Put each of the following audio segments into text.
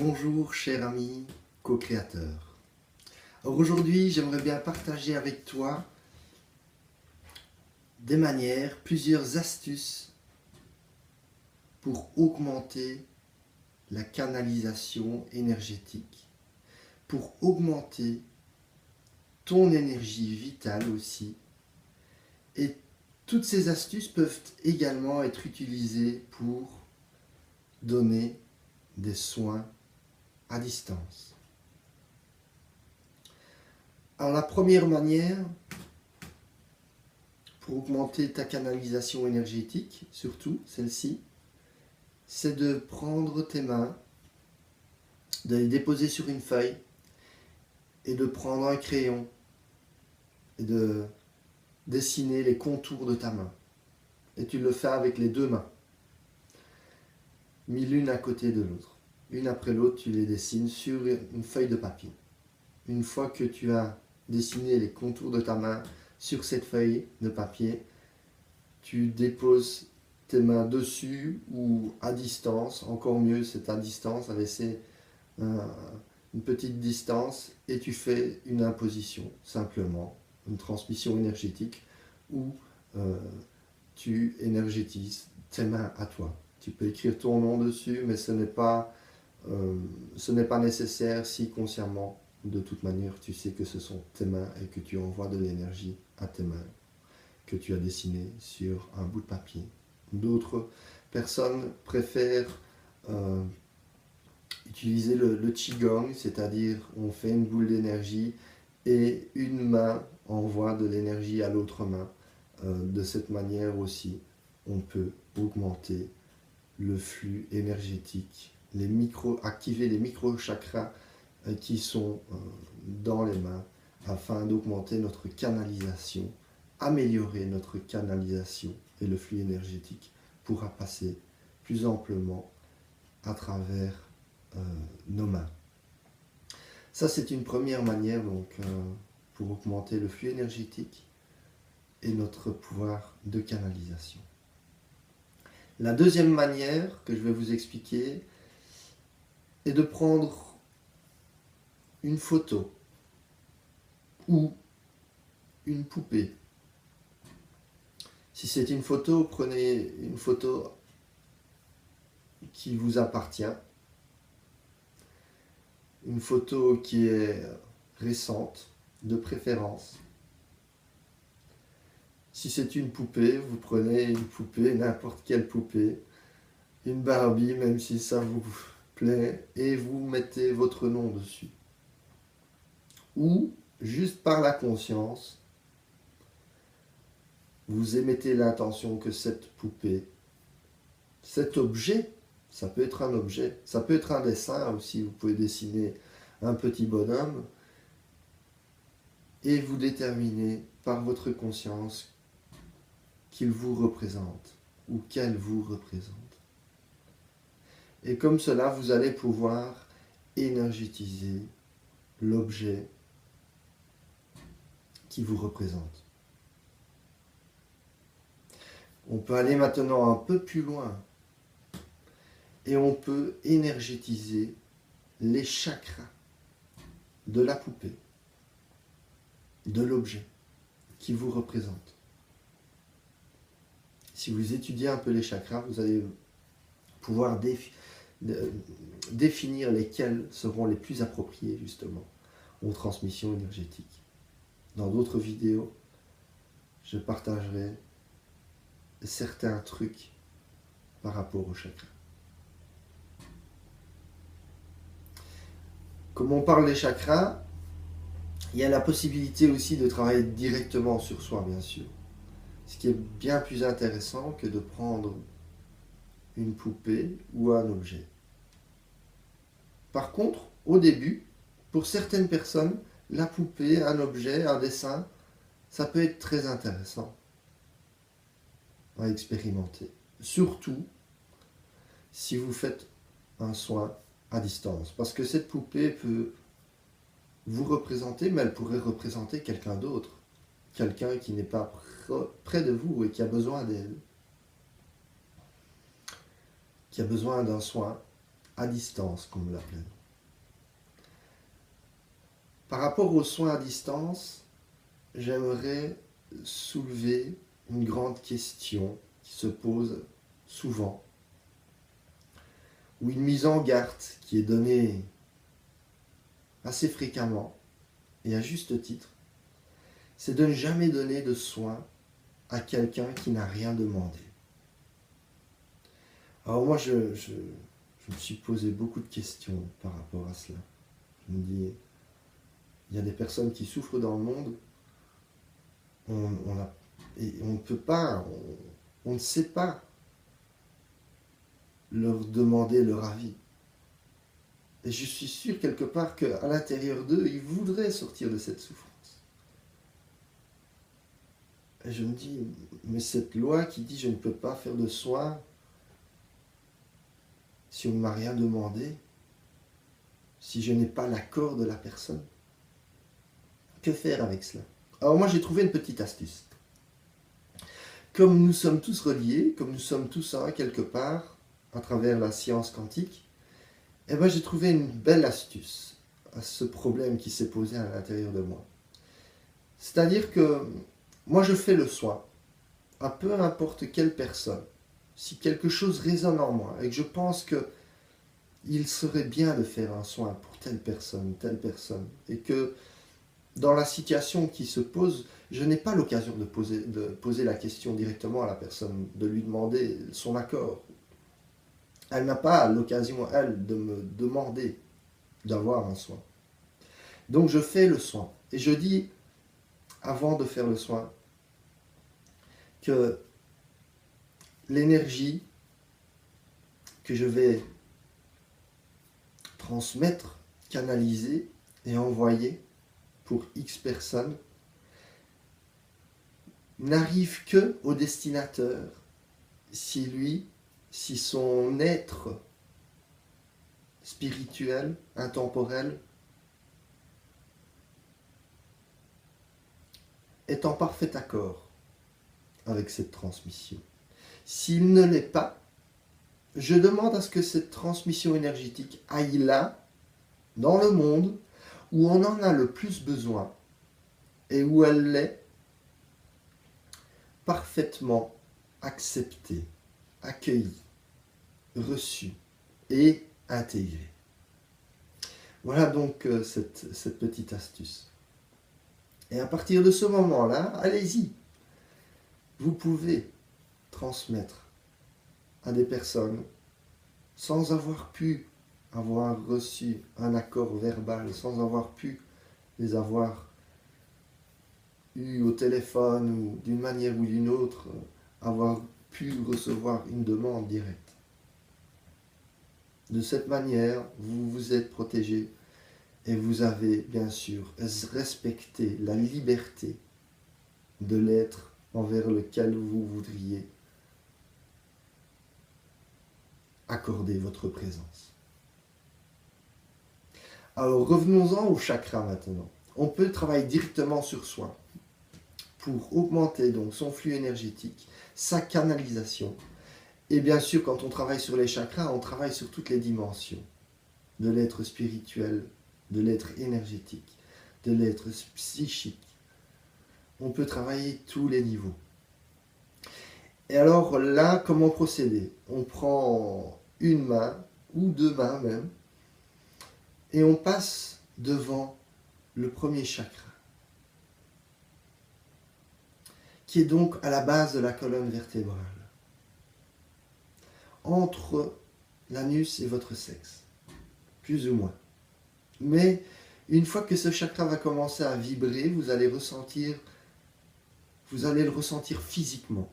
Bonjour cher ami co-créateur. Alors aujourd'hui j'aimerais bien partager avec toi plusieurs astuces pour augmenter la canalisation énergétique, pour augmenter ton énergie vitale aussi. Et toutes ces astuces peuvent également être utilisées pour donner des soins à distance. Alors la première manière pour augmenter ta canalisation énergétique, surtout celle-ci, c'est de prendre tes mains, de les déposer sur une feuille et de prendre un crayon et de dessiner les contours de ta main. Et tu le fais avec les deux mains, mis l'une à côté de l'autre. Une après l'autre, tu les dessines sur une feuille de papier. Une fois que tu as dessiné les contours de ta main sur cette feuille de papier, tu déposes tes mains dessus ou à distance. Encore mieux, c'est à distance, à laisser une petite distance, et tu fais une imposition, simplement, une transmission énergétique où tu énergétises tes mains à toi. Tu peux écrire ton nom dessus, mais ce n'est pas nécessaire si consciemment, de toute manière, tu sais que ce sont tes mains et que tu envoies de l'énergie à tes mains que tu as dessiné sur un bout de papier. D'autres personnes préfèrent utiliser le Qigong, c'est-à-dire on fait une boule d'énergie et une main envoie de l'énergie à l'autre main. De cette manière aussi, on peut augmenter le flux énergétique, activer les micro-chakras qui sont dans les mains afin d'augmenter notre canalisation, améliorer notre canalisation, et le flux énergétique pourra passer plus amplement à travers nos mains. Ça, c'est une première manière pour augmenter le flux énergétique et notre pouvoir de canalisation. La deuxième manière que je vais vous expliquer est de prendre une photo ou une poupée. Si c'est une photo, prenez une photo qui vous appartient, une photo qui est récente, de préférence. Si c'est une poupée, vous prenez une poupée, n'importe quelle poupée, une Barbie, même si ça vous plaît, et vous mettez votre nom dessus. Ou, juste par la conscience, vous émettez l'intention que cette poupée, cet objet, ça peut être un objet, ça peut être un dessin aussi, vous pouvez dessiner un petit bonhomme, et vous déterminez par votre conscience qu'il vous représente ou qu'elle vous représente. Et comme cela, vous allez pouvoir énergétiser l'objet qui vous représente. On peut aller maintenant un peu plus loin et on peut énergétiser les chakras de la poupée, de l'objet qui vous représente. Si vous étudiez un peu les chakras, vous allez pouvoir définir lesquels seront les plus appropriés justement aux transmissions énergétiques. Dans d'autres vidéos, je partagerai certains trucs par rapport aux chakras. Comme on parle des chakras, il y a la possibilité aussi de travailler directement sur soi, bien sûr. Ce qui est bien plus intéressant que de prendre une poupée ou un objet. Par contre, au début, pour certaines personnes, la poupée, un objet, un dessin, ça peut être très intéressant à expérimenter. Surtout si vous faites un soin à distance. Parce que cette poupée peut vous représenter, mais elle pourrait représenter quelqu'un d'autre. Quelqu'un qui n'est pas près de vous et qui a besoin d'elle. Qui a besoin d'un soin à distance, comme l'appelle. Par rapport aux soins à distance, j'aimerais soulever une grande question qui se pose souvent, ou une mise en garde qui est donnée assez fréquemment, et à juste titre, c'est de ne jamais donner de soins à quelqu'un qui n'a rien demandé. Alors moi, je me suis posé beaucoup de questions par rapport à cela. Je me dis, il y a des personnes qui souffrent dans le monde, et on ne peut pas, on ne sait pas leur demander leur avis. Et je suis sûr quelque part qu'à l'intérieur d'eux, ils voudraient sortir de cette souffrance. Et je me dis, mais cette loi qui dit je ne peux pas faire de soins si on ne m'a rien demandé, si je n'ai pas l'accord de la personne, que faire avec cela? Alors moi j'ai trouvé une petite astuce. Comme nous sommes tous reliés, comme nous sommes tous un quelque part, à travers la science quantique, eh ben, j'ai trouvé une belle astuce à ce problème qui s'est posé à l'intérieur de moi. C'est-à-dire que moi je fais le soin à peu importe quelle personne. Si quelque chose résonne en moi et que je pense qu'il serait bien de faire un soin pour telle personne, et que dans la situation qui se pose, je n'ai pas l'occasion de poser la question directement à la personne, de lui demander son accord. Elle n'a pas l'occasion, elle, de me demander d'avoir un soin. Donc je fais le soin. Et je dis, avant de faire le soin, que l'énergie que je vais transmettre, canaliser et envoyer pour X personnes n'arrive que au destinataire si son être spirituel, intemporel, est en parfait accord avec cette transmission. S'il ne l'est pas, je demande à ce que cette transmission énergétique aille là, dans le monde, où on en a le plus besoin et où elle l'est parfaitement acceptée, accueillie, reçue et intégrée. Voilà donc cette petite astuce. Et à partir de ce moment-là, allez-y. Vous pouvez transmettre à des personnes sans avoir reçu un accord verbal, sans avoir pu les avoir eu au téléphone ou d'une manière ou d'une autre, avoir pu recevoir une demande directe. De cette manière, vous vous êtes protégé et vous avez bien sûr respecté la liberté de l'être envers lequel vous voudriez accorder votre présence. Alors revenons-en au chakra maintenant. On peut travailler directement sur soi pour augmenter donc son flux énergétique, sa canalisation. Et bien sûr, quand on travaille sur les chakras, on travaille sur toutes les dimensions de l'être spirituel, de l'être énergétique, de l'être psychique. On peut travailler tous les niveaux. Et alors là, comment procéder? On prend une main, ou deux mains même, et on passe devant le premier chakra, qui est donc à la base de la colonne vertébrale, entre l'anus et votre sexe, plus ou moins. Mais une fois que ce chakra va commencer à vibrer, vous allez le ressentir physiquement.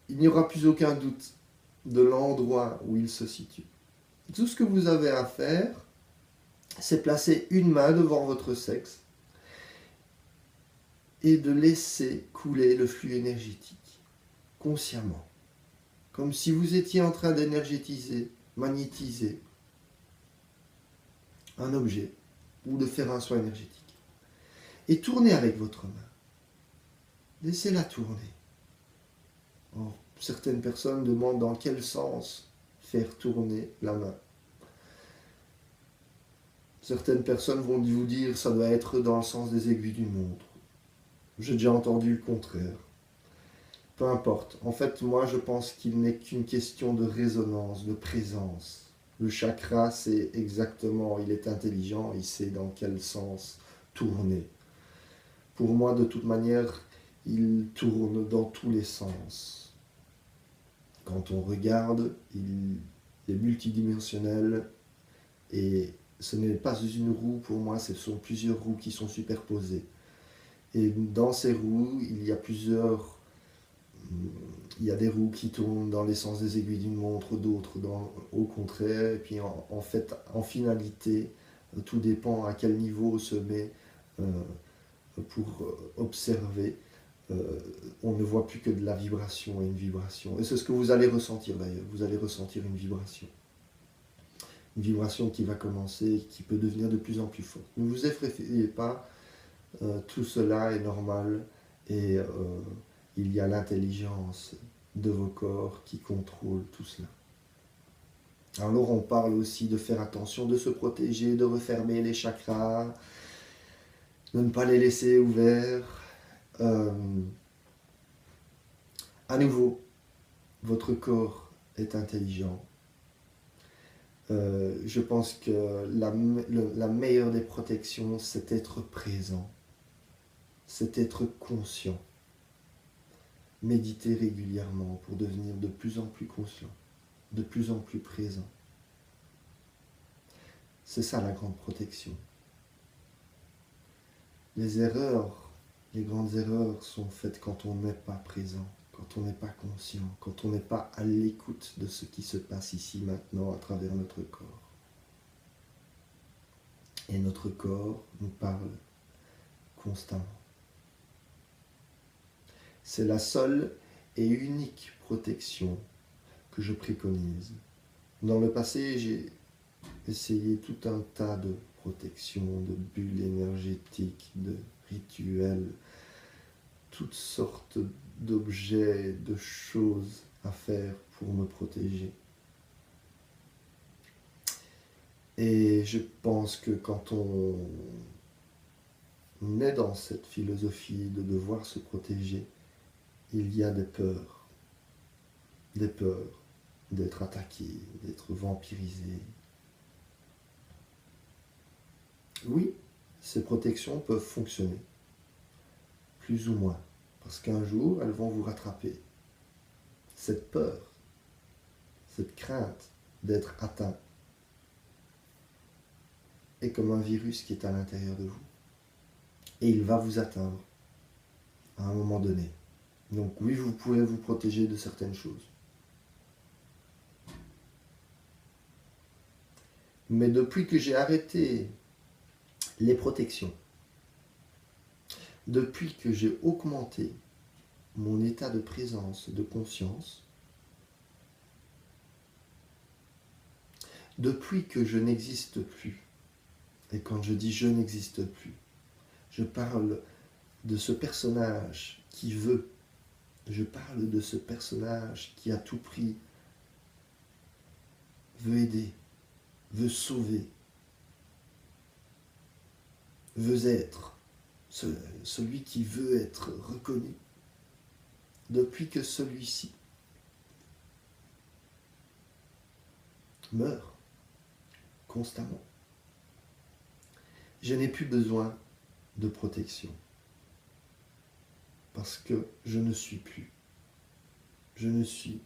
Il n'y aura plus aucun doute de l'endroit où il se situe. Tout ce que vous avez à faire, c'est placer une main devant votre sexe et de laisser couler le flux énergétique, consciemment. Comme si vous étiez en train d'énergétiser, magnétiser un objet ou de faire un soin énergétique. Et tournez avec votre main. Laissez-la tourner. Or, certaines personnes demandent dans quel sens faire tourner la main. Certaines personnes vont vous dire ça doit être dans le sens des aiguilles d'une montre. J'ai déjà entendu le contraire. Peu importe. En fait, moi, je pense qu'il n'est qu'une question de résonance, de présence. Le chakra, c'est exactement, il est intelligent, il sait dans quel sens tourner. Pour moi, de toute manière, il tourne dans tous les sens. Quand on regarde, il est multidimensionnel et ce n'est pas une roue pour moi, ce sont plusieurs roues qui sont superposées. Et dans ces roues, il y a des roues qui tournent dans les sens des aiguilles d'une montre, d'autres au contraire. Et puis en fait, en finalité, tout dépend à quel niveau on se met pour observer. On ne voit plus que de la vibration et une vibration. Et c'est ce que vous allez ressentir d'ailleurs. Vous allez ressentir une vibration. Une vibration qui va commencer, qui peut devenir de plus en plus forte. Ne vous effrayez pas, tout cela est normal et il y a l'intelligence de vos corps qui contrôle tout cela. Alors on parle aussi de faire attention, de se protéger, de refermer les chakras, de ne pas les laisser ouverts. À nouveau, votre corps est intelligent. Je pense que la meilleure des protections, c'est être présent, c'est être conscient. Méditer régulièrement pour devenir de plus en plus conscient, de plus en plus présent. C'est ça la grande protection. Les erreurs, les grandes erreurs sont faites quand on n'est pas présent, quand on n'est pas conscient, quand on n'est pas à l'écoute de ce qui se passe ici maintenant à travers notre corps. Et notre corps nous parle constamment. C'est la seule et unique protection que je préconise. Dans le passé, j'ai essayé tout un tas de protections, de bulles énergétiques, de rituels, toutes sortes d'objets, de choses à faire pour me protéger. Et je pense que quand on est dans cette philosophie de devoir se protéger, il y a des peurs d'être attaqué, d'être vampirisé. Oui, ces protections peuvent fonctionner, plus ou moins, parce qu'un jour, elles vont vous rattraper. Cette peur, cette crainte d'être atteint est comme un virus qui est à l'intérieur de vous. Et il va vous atteindre à un moment donné. Donc oui, vous pouvez vous protéger de certaines choses. Mais depuis que j'ai arrêté les protections, depuis que j'ai augmenté mon état de présence, de conscience, depuis que je n'existe plus, et quand je dis je n'existe plus, je parle de ce personnage qui veut, je parle de ce personnage qui à tout prix veut aider, veut sauver, veut être, celui qui veut être reconnu. Depuis que celui-ci meurt constamment, je n'ai plus besoin de protection. Parce que je ne suis plus. Je ne suis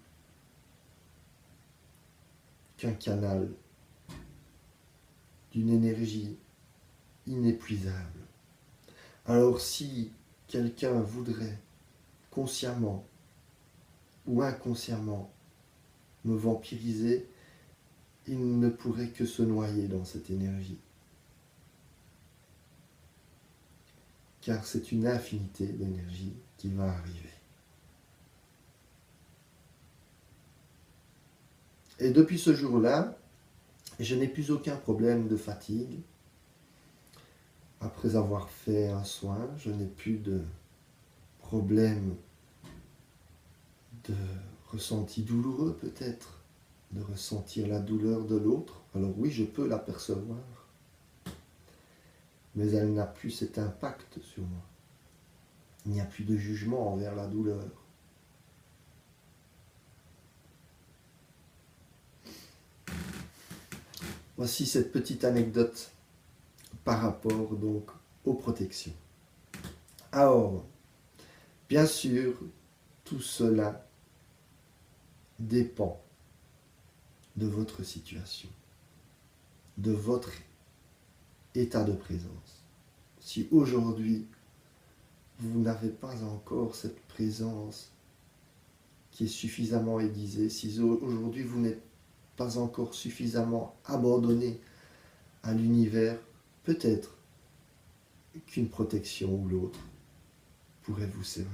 qu'un canal d'une énergie inépuisable. Alors si quelqu'un voudrait consciemment ou inconsciemment me vampiriser, il ne pourrait que se noyer dans cette énergie. Car c'est une infinité d'énergie qui va arriver. Et depuis ce jour-là, je n'ai plus aucun problème de fatigue. Après avoir fait un soin, je n'ai plus de problème de ressenti douloureux peut-être. de ressentir la douleur de l'autre. Alors oui, je peux l'apercevoir, mais elle n'a plus cet impact sur moi. Il n'y a plus de jugement envers la douleur. Voici cette petite anecdote par rapport donc aux protections. Alors, bien sûr, tout cela dépend de votre situation, de votre état de présence. Si aujourd'hui, vous n'avez pas encore cette présence qui est suffisamment aiguisée, si aujourd'hui vous n'êtes pas encore suffisamment abandonné à l'univers, peut-être qu'une protection ou l'autre pourrait vous servir.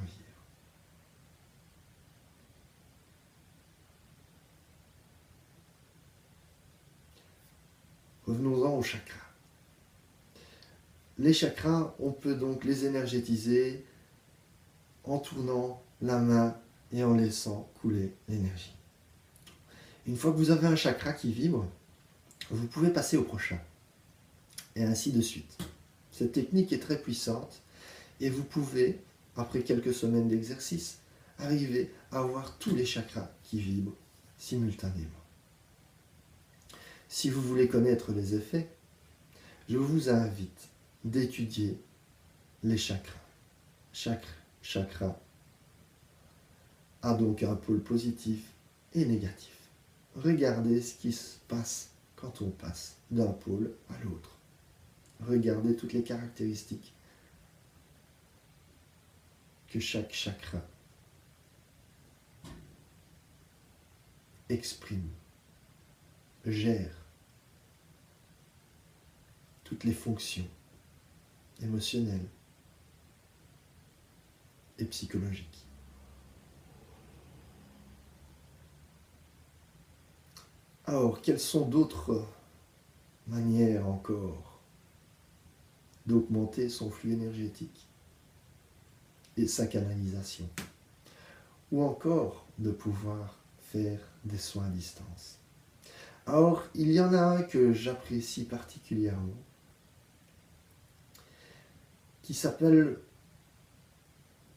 Revenons-en aux chakras. Les chakras, on peut donc les énergétiser en tournant la main et en laissant couler l'énergie. Une fois que vous avez un chakra qui vibre, vous pouvez passer au prochain. Et ainsi de suite. Cette technique est très puissante et vous pouvez, après quelques semaines d'exercice, arriver à avoir tous les chakras qui vibrent simultanément. Si vous voulez connaître les effets, je vous invite d'étudier les chakras. Chaque chakra a donc un pôle positif et négatif. Regardez ce qui se passe quand on passe d'un pôle à l'autre. Regardez toutes les caractéristiques que chaque chakra exprime, gère, toutes les fonctions émotionnelles et psychologiques. Alors, quelles sont d'autres manières encore d'augmenter son flux énergétique et sa canalisation, ou encore de pouvoir faire des soins à distance? Alors, il y en a un que j'apprécie particulièrement, qui s'appelle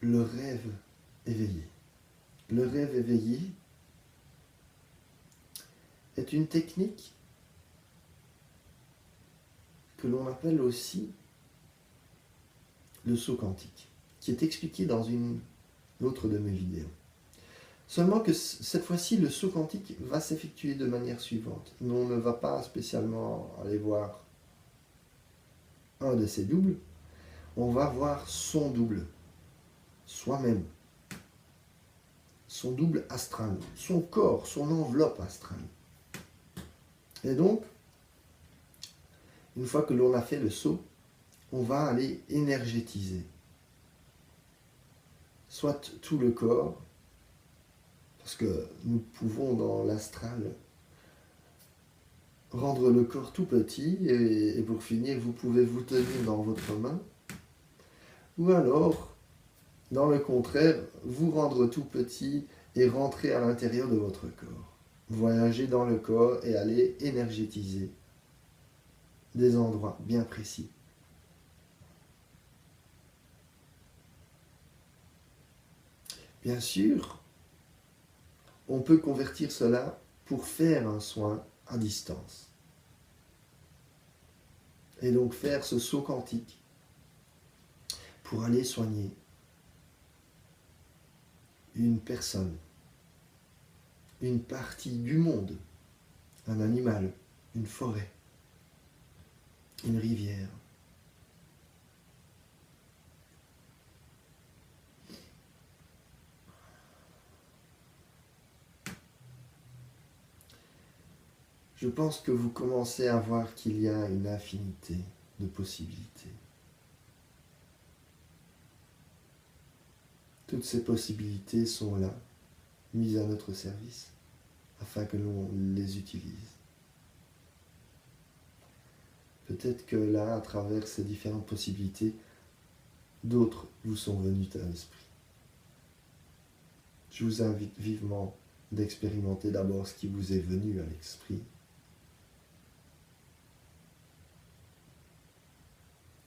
le rêve éveillé. Le rêve éveillé est une technique que l'on appelle aussi le saut quantique, qui est expliqué dans une autre de mes vidéos. Seulement que cette fois-ci, le saut quantique va s'effectuer de manière suivante. On ne va pas spécialement aller voir un de ses doubles, on va voir son double, soi-même, son double astral, son corps, son enveloppe astrale. Et donc, une fois que l'on a fait le saut, on va aller énergétiser soit tout le corps, parce que nous pouvons dans l'astral rendre le corps tout petit, et pour finir, vous pouvez vous tenir dans votre main, ou alors, dans le contraire, vous rendre tout petit et rentrer à l'intérieur de votre corps. Voyager dans le corps et aller énergétiser des endroits bien précis. Bien sûr, on peut convertir cela pour faire un soin à distance. Et donc faire ce saut quantique pour aller soigner une personne, une partie du monde, un animal, une forêt, une rivière. Je pense que vous commencez à voir qu'il y a une infinité de possibilités. Toutes ces possibilités sont là, mises à notre service, afin que l'on les utilise. Peut-être que là, à travers ces différentes possibilités, d'autres vous sont venues à l'esprit. Je vous invite vivement d'expérimenter d'abord ce qui vous est venu à l'esprit.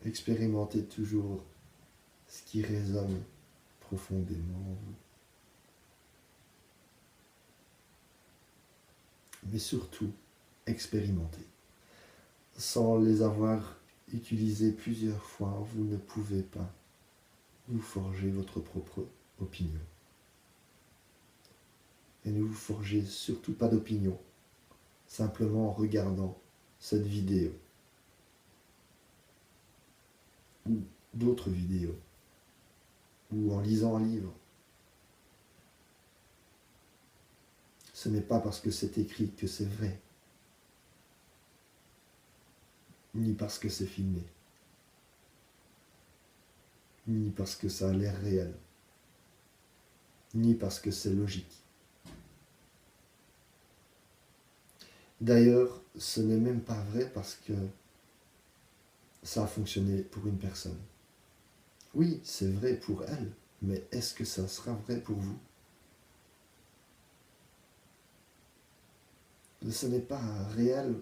Expérimentez toujours ce qui résonne profondément en vous. Mais surtout, expérimentez. Sans les avoir utilisés plusieurs fois, vous ne pouvez pas vous forger votre propre opinion. Et ne vous forgez surtout pas d'opinion, simplement en regardant cette vidéo ou d'autres vidéos, ou en lisant un livre. Ce n'est pas parce que c'est écrit que c'est vrai, ni parce que c'est filmé, ni parce que ça a l'air réel, ni parce que c'est logique. D'ailleurs, ce n'est même pas vrai parce que ça a fonctionné pour une personne. Oui, c'est vrai pour elle, mais est-ce que ça sera vrai pour vous? Ce n'est pas réel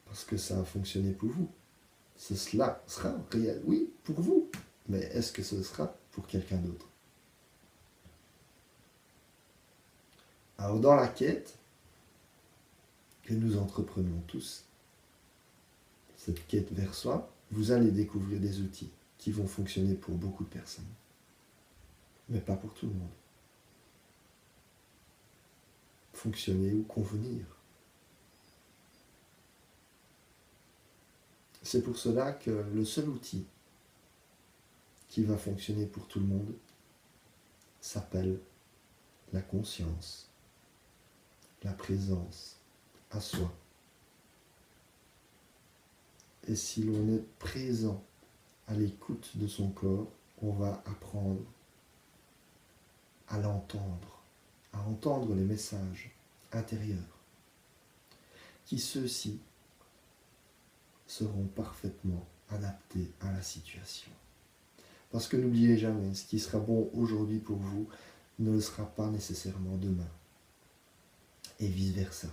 parce que ça a fonctionné pour vous. Cela sera réel, oui, pour vous, mais est-ce que ce sera pour quelqu'un d'autre? Alors dans la quête que nous entreprenons tous, cette quête vers soi, vous allez découvrir des outils qui vont fonctionner pour beaucoup de personnes, mais pas pour tout le monde. Fonctionner ou convenir. C'est pour cela que le seul outil qui va fonctionner pour tout le monde s'appelle la conscience, la présence à soi. Et si l'on est présent à l'écoute de son corps, on va apprendre à l'entendre, à entendre les messages intérieurs, qui ceux-ci seront parfaitement adaptés à la situation. Parce que n'oubliez jamais, ce qui sera bon aujourd'hui pour vous ne le sera pas nécessairement demain. Et vice-versa.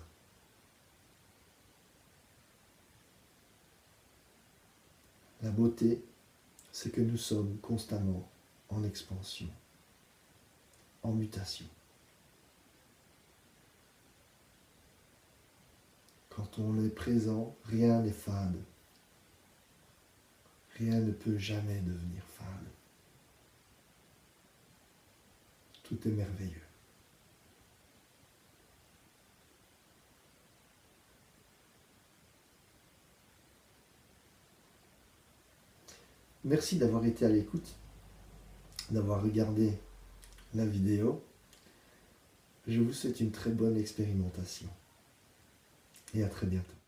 La beauté, c'est que nous sommes constamment en expansion, en mutation. Quand on est présent, rien n'est fade. Rien ne peut jamais devenir fade. Tout est merveilleux. Merci d'avoir été à l'écoute, d'avoir regardé la vidéo. Je vous souhaite une très bonne expérimentation et à très bientôt.